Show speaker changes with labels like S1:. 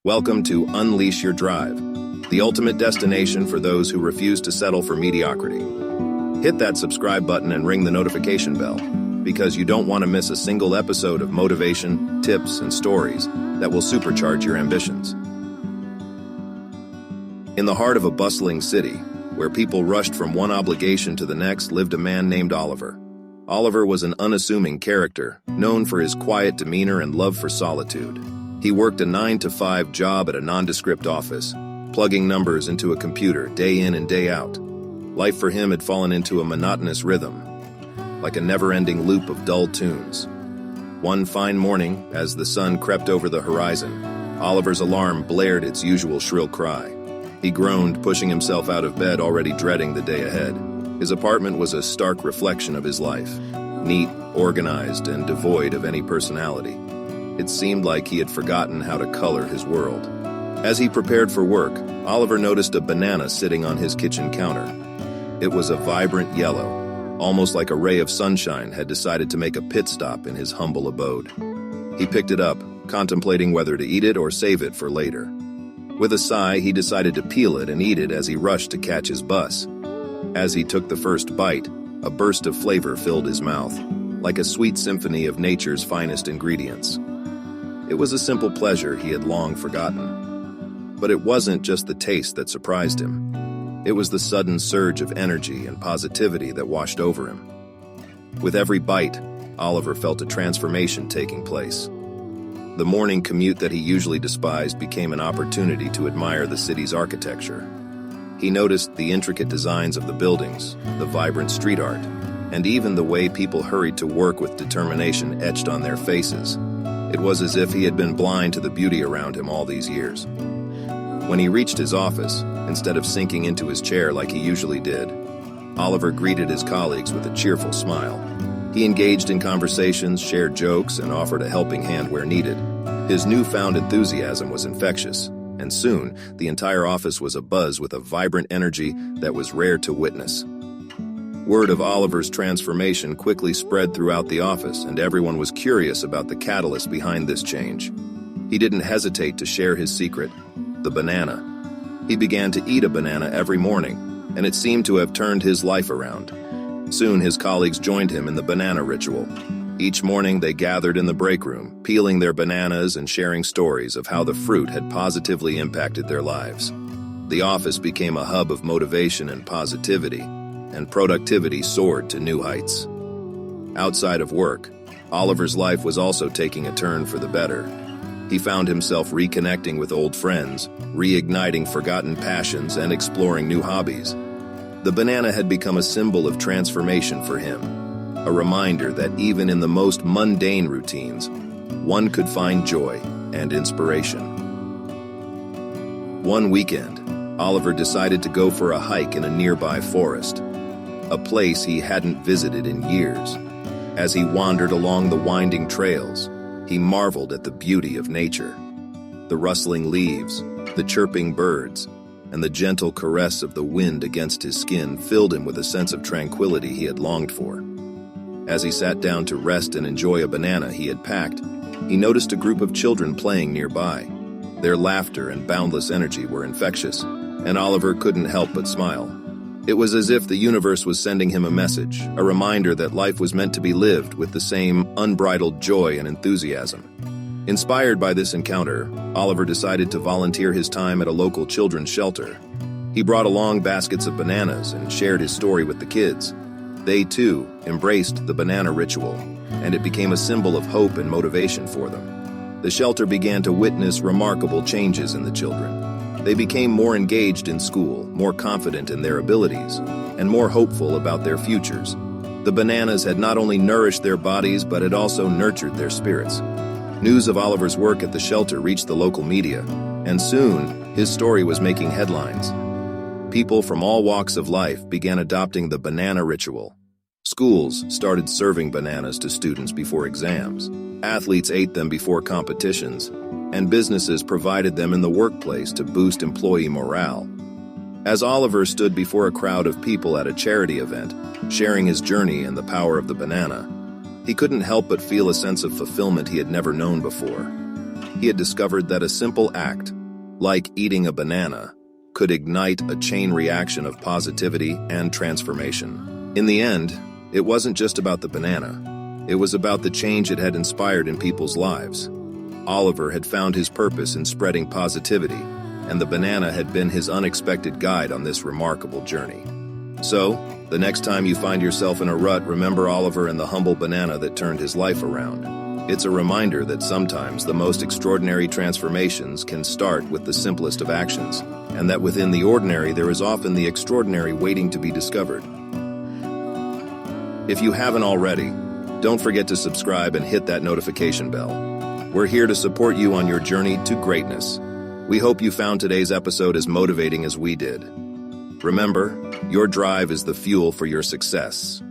S1: Welcome to Unleash Your Drive, the ultimate destination for those who refuse to settle for mediocrity. Hit that subscribe button and ring the notification bell, because you don't want to miss a single episode of motivation, tips, and stories that will supercharge your ambitions. In the heart of a bustling city, where people rushed from one obligation to the next, lived a man named Oliver. Oliver was an unassuming character, known for his quiet demeanor and love for solitude. He worked a 9-to-5 job at a nondescript office, plugging numbers into a computer day in and day out. Life for him had fallen into a monotonous rhythm, like a never-ending loop of dull tunes. One fine morning, as the sun crept over the horizon, Oliver's alarm blared its usual shrill cry. He groaned, pushing himself out of bed, already dreading the day ahead. His apartment was a stark reflection of his life, neat, organized, and devoid of any personality. It seemed like he had forgotten how to color his world. As he prepared for work, Oliver noticed a banana sitting on his kitchen counter. It was a vibrant yellow, almost like a ray of sunshine had decided to make a pit stop in his humble abode. He picked it up, contemplating whether to eat it or save it for later. With a sigh, he decided to peel it and eat it as he rushed to catch his bus. As he took the first bite, a burst of flavor filled his mouth, like a sweet symphony of nature's finest ingredients. It was a simple pleasure he had long forgotten. But it wasn't just the taste that surprised him. It was the sudden surge of energy and positivity that washed over him. With every bite, Oliver felt a transformation taking place. The morning commute that he usually despised became an opportunity to admire the city's architecture. He noticed the intricate designs of the buildings, the vibrant street art, and even the way people hurried to work with determination etched on their faces. It was as if he had been blind to the beauty around him all these years. When he reached his office, instead of sinking into his chair like he usually did, Oliver greeted his colleagues with a cheerful smile. He engaged in conversations, shared jokes, and offered a helping hand where needed. His newfound enthusiasm was infectious, and soon the entire office was abuzz with a vibrant energy that was rare to witness. Word of Oliver's transformation quickly spread throughout the office, and everyone was curious about the catalyst behind this change. He didn't hesitate to share his secret, the banana. He began to eat a banana every morning, and it seemed to have turned his life around. Soon his colleagues joined him in the banana ritual. Each morning they gathered in the break room, peeling their bananas and sharing stories of how the fruit had positively impacted their lives. The office became a hub of motivation and positivity, and productivity soared to new heights. Outside of work, Oliver's life was also taking a turn for the better. He found himself reconnecting with old friends, reigniting forgotten passions, and exploring new hobbies. The banana had become a symbol of transformation for him, a reminder that even in the most mundane routines, one could find joy and inspiration. One weekend, Oliver decided to go for a hike in a nearby forest, a place he hadn't visited in years. As he wandered along the winding trails, he marveled at the beauty of nature. The rustling leaves, the chirping birds, and the gentle caress of the wind against his skin filled him with a sense of tranquility he had longed for. As he sat down to rest and enjoy a banana he had packed, he noticed a group of children playing nearby. Their laughter and boundless energy were infectious, and Oliver couldn't help but smile. It was as if the universe was sending him a message, a reminder that life was meant to be lived with the same unbridled joy and enthusiasm. Inspired by this encounter, Oliver decided to volunteer his time at a local children's shelter. He brought along baskets of bananas and shared his story with the kids. They, too, embraced the banana ritual, and it became a symbol of hope and motivation for them. The shelter began to witness remarkable changes in the children. They became more engaged in school, more confident in their abilities, and more hopeful about their futures. The bananas had not only nourished their bodies, but had also nurtured their spirits. News of Oliver's work at the shelter reached the local media, and soon his story was making headlines. People from all walks of life began adopting the banana ritual. Schools started serving bananas to students before exams. Athletes ate them before competitions, and businesses provided them in the workplace to boost employee morale. As Oliver stood before a crowd of people at a charity event, sharing his journey and the power of the banana, he couldn't help but feel a sense of fulfillment he had never known before. He had discovered that a simple act, like eating a banana, could ignite a chain reaction of positivity and transformation. In the end, it wasn't just about the banana. It was about the change it had inspired in people's lives. Oliver had found his purpose in spreading positivity, and the banana had been his unexpected guide on this remarkable journey. So, the next time you find yourself in a rut, remember Oliver and the humble banana that turned his life around. It's a reminder that sometimes the most extraordinary transformations can start with the simplest of actions, and that within the ordinary there is often the extraordinary waiting to be discovered. If you haven't already, don't forget to subscribe and hit that notification bell. We're here to support you on your journey to greatness. We hope you found today's episode as motivating as we did. Remember, your drive is the fuel for your success.